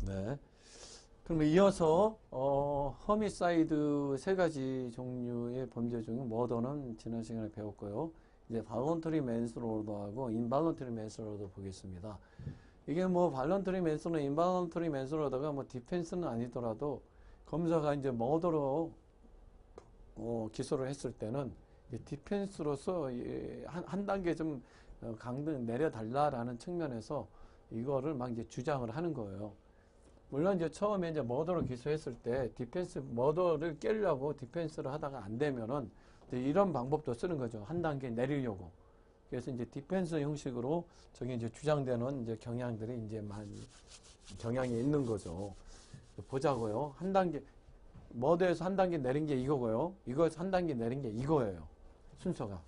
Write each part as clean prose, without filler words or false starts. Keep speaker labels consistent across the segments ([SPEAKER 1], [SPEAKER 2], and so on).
[SPEAKER 1] 네. 그럼 이어서 허미사이드 세 가지 종류의 범죄 중에 머더는 지난 시간에 배웠고요. 이제 발런터리 맨슬로더하고 인발런터리 맨슬로더 보겠습니다. 이게 뭐 발런터리 맨슬로더, 인발런터리 맨슬로더가 뭐 디펜스는 아니더라도 검사가 이제 머더로 기소를 했을 때는 디펜스로서 한 단계 좀 강등 내려달라라는 측면에서 이거를 막 이제 주장을 하는 거예요. 물론 이제 처음에 이제 머더로 기소했을 때 디펜스 머더를 깨려고 디펜스를 하다가 안 되면은 이런 방법도 쓰는 거죠. 한 단계 내리려고. 그래서 이제 디펜스 형식으로 저게 이제 주장되는 이제 경향들이 이제 경향이 있는 거죠. 보자고요. 한 단계 머더에서 한 단계 내린 게 이거고요. 이거에서 한 단계 내린 게 이거예요. 순서가.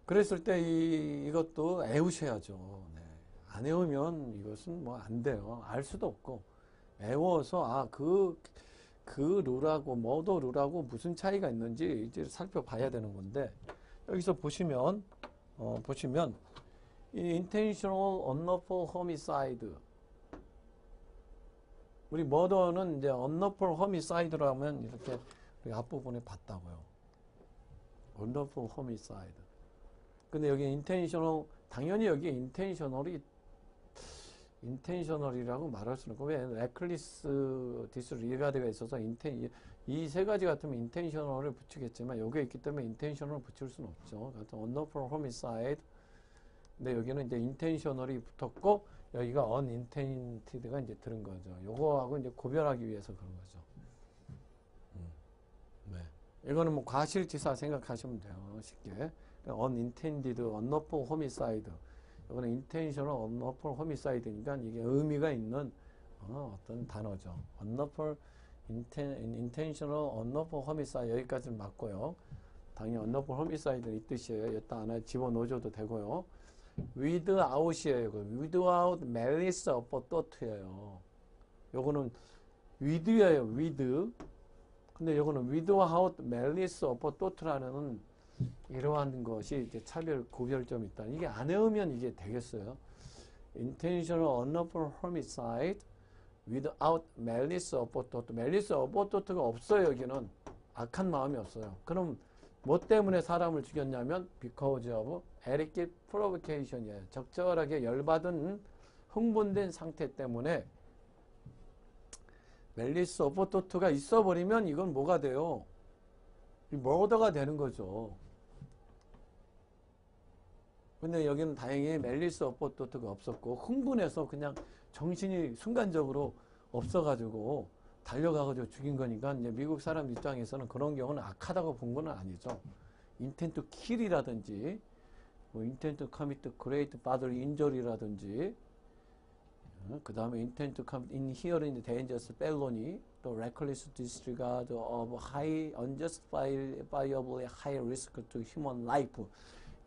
[SPEAKER 1] 그랬을 때 이것도 애우셔야죠. 네. 안 외우면 이것은 뭐 안 돼요. 알 수도 없고. 외워서, 그 룰하고, 머더 룰하고 무슨 차이가 있는지 이제 살펴봐야 되는 건데, 여기서 보시면, 이 intentional unlawful homicide. 우리 머더는 이제 unlawful homicide라면 이렇게 우리 앞부분에 봤다고요. unlawful homicide. 근데 여기 intentional, 당연히 여기 intentional이라고 말할 수는 없고, 왜 reckless disregard가 있어서 이 세 가지 같으면 intentional을 붙이겠지만 여기에 있기 때문에 intentional을 붙일 수는 없죠. 같은 unlawful homicide. 근데 여기는 이제 intentional이 붙었고 여기가 unintended가 이제 들은 거죠. 요거하고 이제 구별하기 위해서 그런 거죠. 네. 이거는 뭐 과실치사 생각하시면 돼요. 쉽게. unintended, unlawful homicide. 이거는 intentional, unlawful homicide니까 이게 의미가 있는 어떤 단어죠. unlawful, intentional, unlawful homicide 여기까지는 맞고요. 당연히 unlawful homicide는 이 뜻이에요. 일단 안에 집어넣어줘도 되고요. without이에요. without malice aforethough트예요. 요거는 with예요. with. 근데 요거는 without malice aforethough라는 이러한 것이 이제 차별 구별점이 있다. 이게 안 외우면 이게 되겠어요. intentional unlawful homicide without malice aforethought. malice aforethough가 없어요. 여기는 악한 마음이 없어요. 그럼 뭐 때문에 사람을 죽였냐면 because of adequate provocation이에요. 적절하게 열받은 흥분된 상태 때문에 malice aforethough가 있어버리면 이건 뭐가 돼요? 머더가 되는 거죠. 근데 여기는 다행히 멜리스 어포토트가 없었고 흥분해서 그냥 정신이 순간적으로 없어가지고 달려가가지고 죽인 거니까 이제 미국 사람 입장에서는 그런 경우는 악하다고 본 건 아니죠. 인텐트 킬이라든지 뭐 인텐트 커미트 그레이트 바들 인저리라든지 그 다음에 인텐트 커미트 인히어링 데인저스 펠로니 또 reckless disregard of high unjustifiably high risk to human life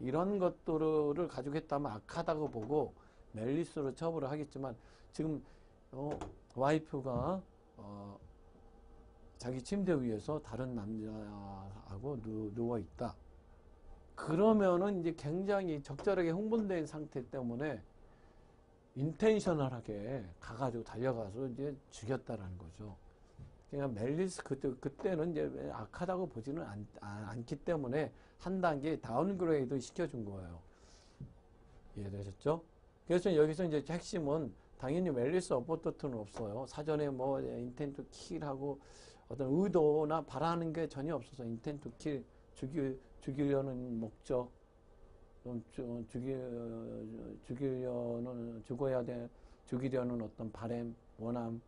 [SPEAKER 1] 이런 것들을 가지고 했다면 악하다고 보고 멜리스로 처벌을 하겠지만 지금 와이프가 자기 침대 위에서 다른 남자하고 누워 있다. 그러면은 이제 굉장히 적절하게 흥분된 상태 때문에 인텐셔널하게 가가지고 달려가서 이제 죽였다라는 거죠. 그냥 멜리스 그때는 이제 악하다고 보지는 않기 때문에 한 단계 다운그레이드 시켜준 거예요. 이해되셨죠? 그래서 여기서 이제 핵심은 당연히 멜리스 어포터트는 없어요. 사전에 뭐 인텐트 킬하고 어떤 의도나 바라는 게 전혀 없어서 인텐트 킬 죽이려는 목적, 죽이려는 어떤 바램, 원함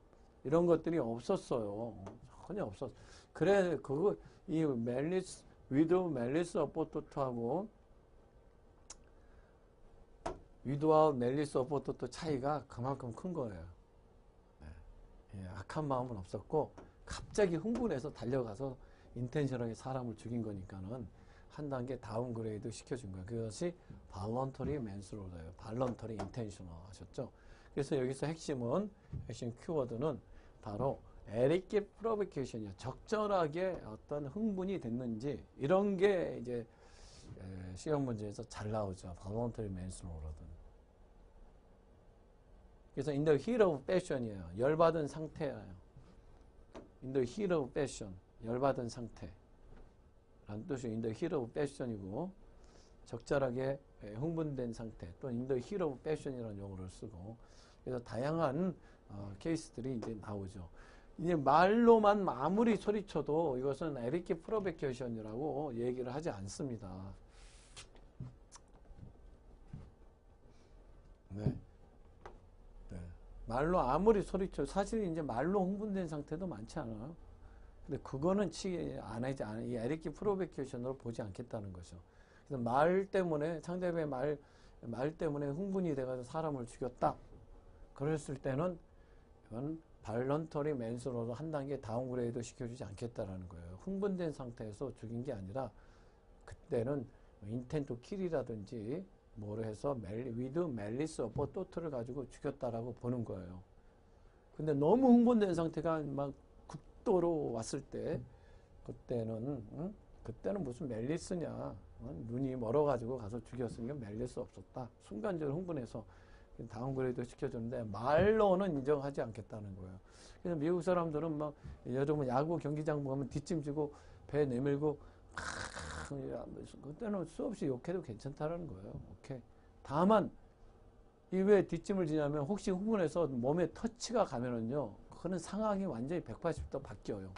[SPEAKER 1] 이런 것들이 없었어요. 전혀 없었어. 그래, 이 멜리스 어포토트하고 위드와 멜리스 어포토트 차이가 그만큼 큰 거예요. 네. 예, 악한 마음은 없었고, 갑자기 흥분해서 달려가서 인텐셔널하게 사람을 죽인 거니까는 한 단계 다운그레이드 시켜준 거예요. 그것이 발런터리 맨슬로더예요. 발런터리 인텐셔널 하셨죠? 그래서 여기서 핵심 키워드는 바로 adequate provocation이요. 적절하게 어떤 흥분이 됐는지 이런 게 이제 시험 문제에서 잘 나오죠. voluntary manslaughter는. 그래서 in the heat of passion이에요. 열받은 상태예요. in the heat of passion. 열받은 상태. 라는 뜻이 in the heat of passion이고, 적절하게 흥분된 상태. 또 in the heat of passion이라는 용어를 쓰고, 그래서 다양한 케이스들이 이제 나오죠. 이제 말로만 아무리 소리쳐도 이것은 에릭 프로베케이션이라고 얘기를 하지 않습니다. 네. 네. 말로 아무리 소리쳐 사실 이제 말로 흥분된 상태도 많지 않아요. 근데 그거는 안 하지 않아. 이 에릭 프로베케이션으로 보지 않겠다는 거죠. 그래서 말 때문에 상대방의 말 때문에 흥분이 돼가지고 사람을 죽였다. 그랬을 때는 이건 발런터리 맨슬로도 한 단계 다운그레이드 시켜주지 않겠다라는 거예요. 흥분된 상태에서 죽인 게 아니라 그때는 인텐트 킬이라든지 뭐로 해서 위드 멜리스 어퍼 토트를 가지고 죽였다라고 보는 거예요. 근데 너무 흥분된 상태가 막 극도로 왔을 때 그때는 무슨 멜리스냐, 눈이 멀어가지고 가서 죽였으니까 멜리스 없었다. 순간적으로 흥분해서 다운그레이드 시켜주는데 말로는 인정하지 않겠다는 거예요. 그래서 미국 사람들은 막 여러분 야구 경기장 보면 뒷짐지고 배 내밀고 그때는 수없이 욕해도 괜찮다라는 거예요. 오케이. 다만 이 왜 뒷짐을 지냐면 혹시 흥분해서 몸에 터치가 가면은요, 그는 상황이 완전히 180도 바뀌어요.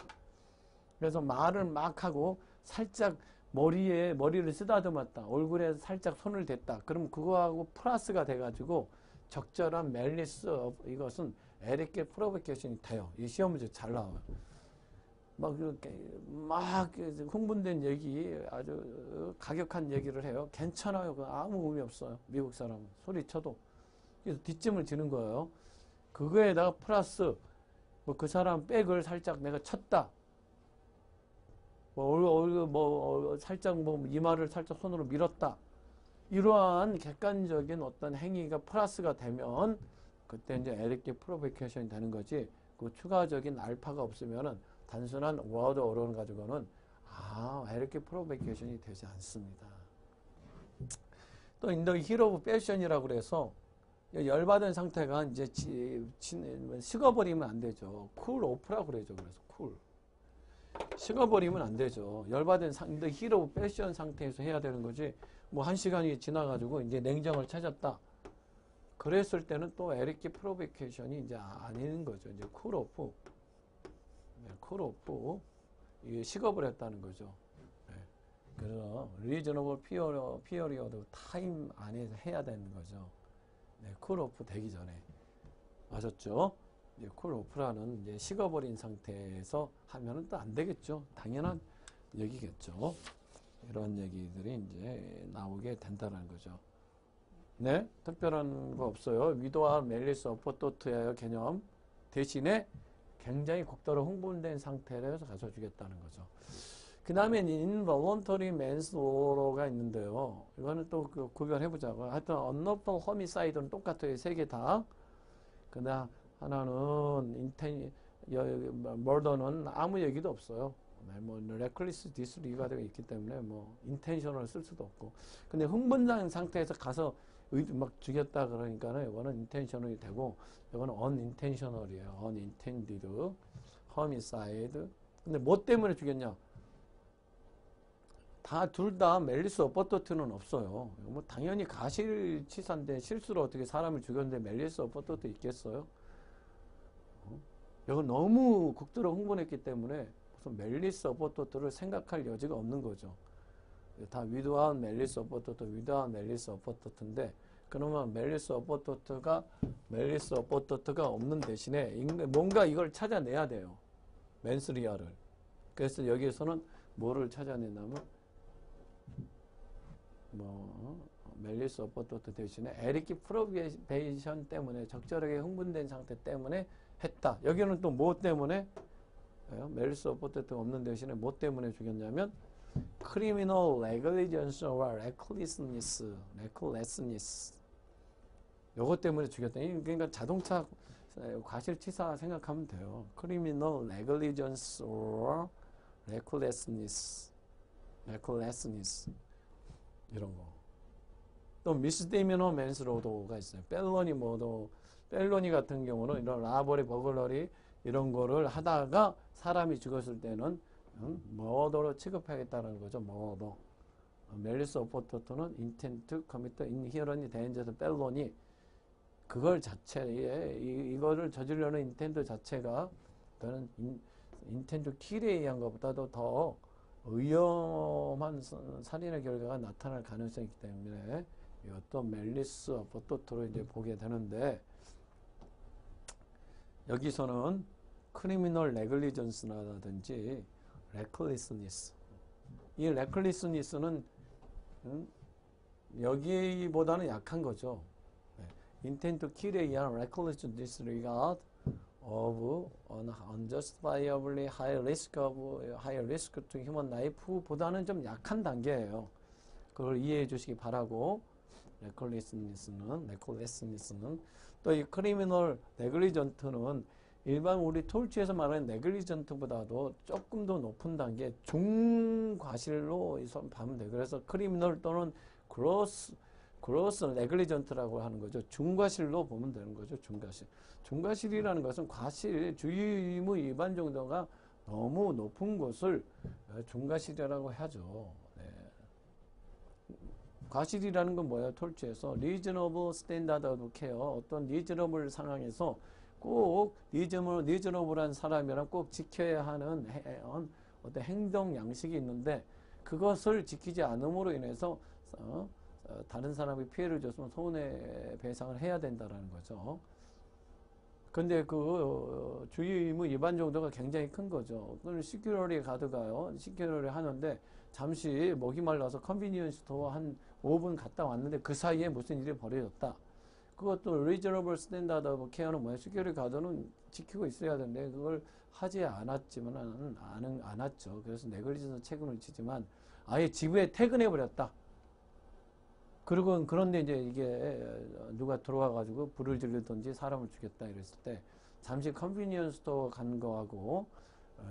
[SPEAKER 1] 그래서 말을 막 하고 살짝 머리를 쓰다듬었다, 얼굴에 살짝 손을 댔다. 그럼 그거하고 플러스가 돼가지고 적절한 멜리스 이것은 에릭 프로베케이션이 돼요. 이 시험 문제 잘 나와요. 막 흥분된 얘기, 아주 가격한 얘기를 해요. 괜찮아요. 아무 의미 없어요. 미국 사람은 소리쳐도. 그래서 뒷짐을 지는 거예요. 그거에다가 플러스 그 사람 백을 살짝 내가 쳤다. 살짝 이마를 살짝 손으로 밀었다. 이러한 객관적인 어떤 행위가 플러스가 되면 그때 이제 에릭 프로베케이션이 되는 거지. 그 추가적인 알파가 없으면은 단순한 워드 어론 가지고는 에릭 프로베케이션이 되지 않습니다. 또 인더 히로 패션이라고 그래서 열받은 상태가 이제 식어버리면 안 되죠. 쿨 오프라고 그러죠. 그래서 쿨. 식어버리면 안 되죠. 열받은 인더 히로 패션 상태에서 해야 되는 거지. 뭐 1시간이 지나가지고 이제 냉정을 찾았다. 그랬을 때는 또 에릭 프로베케이션이 이제 아닌 거죠. 이제 쿨 오프. 네, 쿨 오프. 이게 식업을 했다는 거죠. 네. 그래서 리저너블 피어리어드 타임 안에서 해야 되는 거죠. 네, 쿨 오프 되기 전에. 아셨죠? 이제 쿨 오프라는 이제 식어버린 상태에서 하면은 또 안 되겠죠. 당연한 얘기겠죠. 이런 얘기들이 이제 나오게 된다는 거죠. 네, 특별한 거 없어요. 위도와 멜리스 어퍼토트의 개념 대신에 굉장히 극도로 흥분된 상태에서 가서 주겠다는 거죠. 그 다음에 involuntary manslaughter가 있는데요. 이거는 또 구별해보자고. 하여튼 unlawful homicide는 똑같아요. 세 개 다. 그다음 하나는 murder는 아무 얘기도 없어요. 뭐 reckless disregard가 있기 때문에 뭐 intentional을 쓸 수도 없고. 근데 흥분된 상태에서 가서 막 죽였다 그러니까는 이거는 intentional이 되고, 이거는 unintentional이에요. unintended homicide. 근데 뭐 때문에 죽였냐? 둘 다 멜리스 어퍼토트는 없어요. 뭐 당연히 가실치사인데 실수로 어떻게 사람을 죽였는데 멜리스 어퍼토트 있겠어요? 이건 너무 극도로 흥분했기 때문에 무슨 멜리스 어퍼토트를 생각할 여지가 없는 거죠. 다 위드아웃 멜리스 어퍼토트, 위드아웃 멜리스 어퍼토트인데, 그러면 멜리스 어퍼토트가 없는 대신에 뭔가 이걸 찾아내야 돼요. 맨스리아를. 그래서 여기에서는 뭐를 찾아내냐면 멜리스 어퍼토트 대신에 에릭 프로베케이션 때문에, 적절하게 흥분된 상태 때문에 했다. 여기는 또 뭐 때문에? 멜리스 어퍼토트 없는 대신에 뭐 때문에 죽였냐면 criminal negligence or recklessness. 요것 때문에 죽였다. 그러니까 자동차 과실치사 생각하면 돼요. criminal negligence or recklessness. 이런 거. 또 misdemeanor manslaughter가 있어요. 펠러니 모더 펠로니 같은 경우는 이런 라버리, 버글러리 이런 거를 하다가 사람이 죽었을 때는 머더로 취급하겠다는 거죠. 머더. 멜리스 오포토토는 인텐트 커미터 인히어런이 대인제서 펠로니 그걸 자체에 이거를 저지르려는 인텐트 자체가 그는 인텐트 킬에 의한 것보다도 더 위험한 살인의 결과가 나타날 가능성이 있기 때문에 이것도 멜리스 오포토토로 이제 보게 되는데 여기서는 크리미널 네글리전스라든지 레클리스니스 이 레클리스니스는 여기보다는 약한 거죠. 인텐트 킬에 의한 reckless disregard of an unjustifiably high risk to human life 보다는 좀 약한 단계예요. 그걸 이해해 주시기 바라고 recklessness는 또 이 criminal negligent는 일반 우리 톨치에서 말하는 네글리전트보다도 조금 더 높은 단계 중과실로 보면 돼요. 그래서 크리미널 또는 그로스 네글리전트라고 하는 거죠. 중과실로 보면 되는 거죠. 중과실. 중과실이라는 것은 과실, 주의 의무 위반 정도가 너무 높은 것을 중과실이라고 하죠. 네. 과실이라는 건 뭐예요? 톨치에서 reasonable standard of care 어떤 reasonable 상황에서 꼭 리즈너블한 사람이랑 꼭 지켜야 하는 어떤 행동 양식이 있는데 그것을 지키지 않음으로 인해서 다른 사람이 피해를 줬으면 손해배상을 해야 된다는 거죠. 근데 그 주의 의무 위반 정도가 굉장히 큰 거죠. 그걸 시큐러리 가드가요. 시큐러리 하는데 잠시 목이 말라서 컨비니언스 스토어 한 5분 갔다 왔는데 그 사이에 무슨 일이 벌어졌다. 그것도 reasonable standard of care는 뭐야? 시큐리티 가드는 지키고 있어야 되는데 그걸 하지 않았지만은 않았죠. 그래서 네글리전스 책임을 지지만 아예 집에 퇴근해 버렸다. 그리고 그런데 이제 이게 누가 들어와 가지고 불을 지르든지 사람을 죽였다 이랬을 때 잠시 컨비니언스 스토어 간 거하고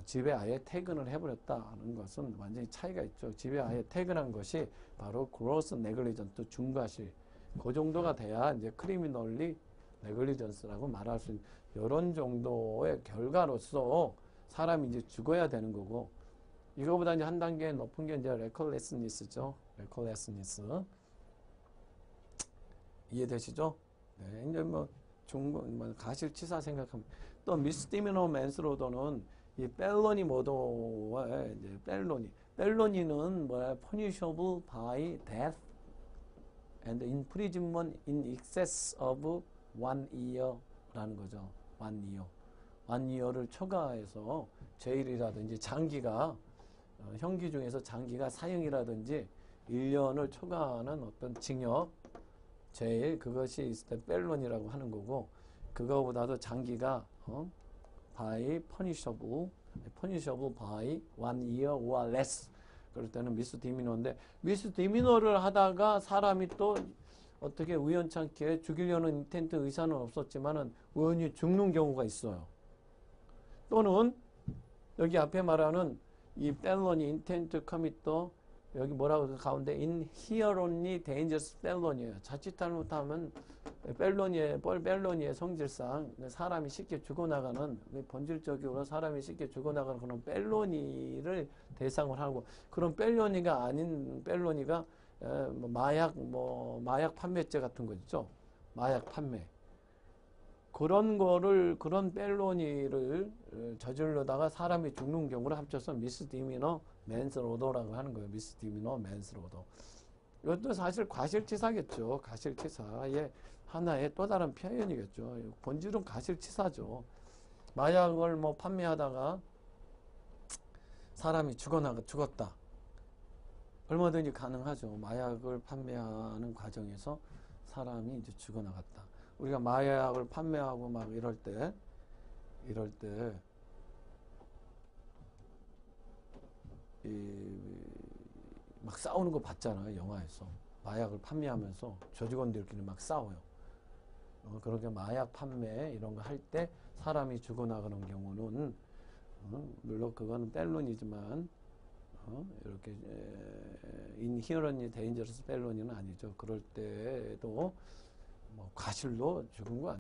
[SPEAKER 1] 집에 아예 퇴근을 해버렸다는 것은 완전히 차이가 있죠. 집에 아예 퇴근한 것이 바로 gross negligence 중과실. 그 정도가 돼야 이제 크리미널리 네글리전스라고 말할 수 있는 이런 정도의 결과로서 사람이 이제 죽어야 되는 거고 이거보다 이제 한 단계 높은 게 이제 레컬레스니스죠. 레컬레스니스 이해되시죠? 네, 이제 뭐 가실치사 생각하면 또 미스디미너 맨슬로더는 이 펠로니 모도와 이제 펠로니는 뭐야? punishable by death and imprisonment in excess of 1 year라는 거죠. 1 year. 1 year를 초과해서 제일이라든지 장기가 형기 중에서 장기가 사형이라든지 1년을 초과하는 어떤 징역 제일 그것이 있을 때 펠론이라고 하는 거고 그거보다도 장기가 by punishable by 1 year or less 그럴 때는 미스디미너인데 미스디미너를 하다가 사람이 또 어떻게 우연찮게 죽이려는 인텐트 의사는 없었지만은 우연히 죽는 경우가 있어요. 또는 여기 앞에 말하는 이 펠로니 인텐트 커미터 여기 뭐라고 가운데 inherently dangerous felony예요. 자칫 잘못하면 펠로니의 성질상 사람이 쉽게 죽어나가는 본질적으로 사람이 쉽게 죽어나가는 그런 펠로니를 대상을 하고 그런 펠로니가 아닌 펠로니가 마약 판매죄 같은 거 있죠. 마약 판매 그런 펠로니를 저질러다가 사람이 죽는 경우를 합쳐서 미스디미너 맨슬로더라고 하는 거예요. 미스디미너 맨슬로더. 이것도 사실 과실치사겠죠. 과실치사의 하나의 또 다른 표현이겠죠. 본질은 과실치사죠. 마약을 뭐 판매하다가 사람이 죽었다. 얼마든지 가능하죠. 마약을 판매하는 과정에서 사람이 이제 죽어나갔다. 우리가 마약을 판매하고 막 이럴 때 막 싸우는 거 봤잖아요. 영화에서. 마약을 판매하면서 조직원들끼리 막 싸워요. 그렇게 마약 판매 이런 거 할 때 사람이 죽어나가는 경우는 물론 그거는 펠론이지만 이렇게 인히어런이 데인저러스 펠론이는 아니죠. 그럴 때도 뭐 과실로 죽은 거 아니에요.